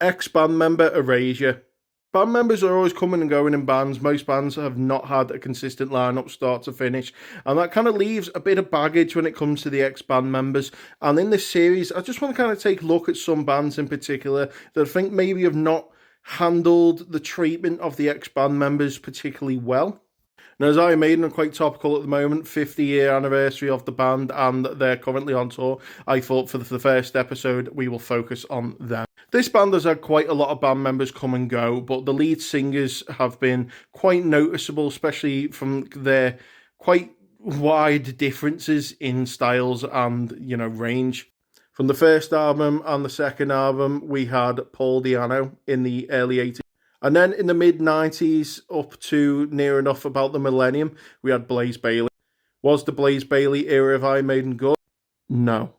Ex-band member erasure. Band members are always coming and going in bands. Most bands have not had a consistent lineup start to finish, and that kind of leaves a bit of baggage when it comes to the ex-band members. And in this series, I just want to kind of take a look at some bands in particular that I think maybe have not handled the treatment of the ex-band members particularly well. Now, as Iron Maiden are quite topical at the moment, 50-year anniversary of the band, and they're currently on tour, I thought for the first episode, we will focus on them. This band has had quite a lot of band members come and go, but the lead singers have been quite noticeable, especially from their quite wide differences in styles and, range. From the first album and the second album, we had Pauldianno in the early 80s. And then in the mid-90s, up to near enough about the millennium, we had Blaze Bayley. Was the Blaze Bayley era of Iron Maiden good? No.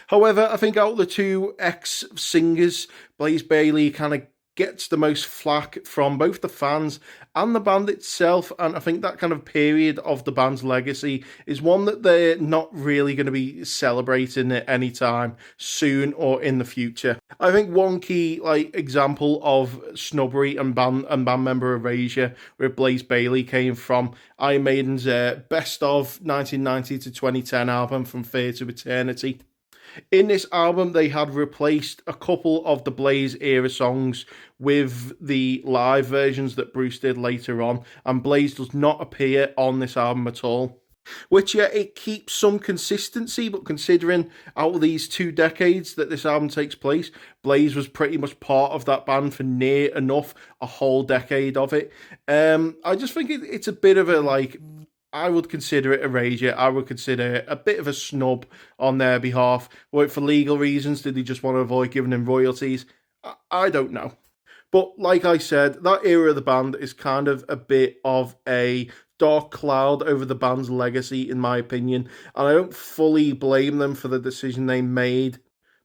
However, I think out of the two ex-singers, Blaze Bayley kind of gets the most flack from both the fans and the band itself, and I think that kind of period of the band's legacy is one that they're not really going to be celebrating at any time soon or in the future. I think one key example of snobbery and band member erasure where Blaze Bayley came from Iron Maiden's best of 1990 to 2010 album From Fear to Eternity. In this album, they had replaced a couple of the Blaze era songs with the live versions that Bruce did later on, and Blaze does not appear on this album at all. Which, yeah, it keeps some consistency, but considering out of these 2 decades that this album takes place, Blaze was pretty much part of that band for near enough a whole decade of it. I just think it's a bit of a, I would consider it erasure. I would consider it a bit of a snub on their behalf. But for legal reasons, did they just want to avoid giving them royalties? I don't know. But like I said, that era of the band is kind of a bit of a dark cloud over the band's legacy, in my opinion. And I don't fully blame them for the decision they made.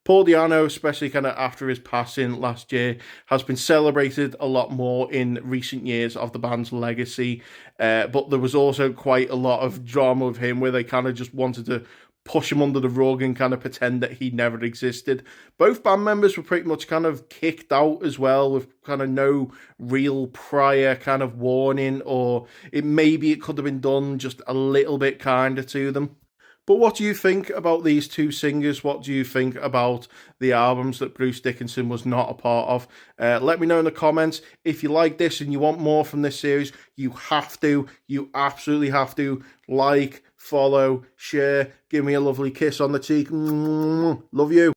Pauldianno, especially kind of after his passing last year, has been celebrated a lot more in recent years of the band's legacy. But there was also quite a lot of drama with him where they kind of just wanted to push him under the rug and kind of pretend that he never existed. Both band members were pretty much kind of kicked out as well with kind of no real prior kind of warning, or maybe it could have been done just a little bit kinder to them. But what do you think about these two singers? What do you think about the albums that Bruce Dickinson was not a part of? Let me know in the comments. If you like this and you want more from this series, you absolutely have to like, follow, share, give me a lovely kiss on the cheek. Love you.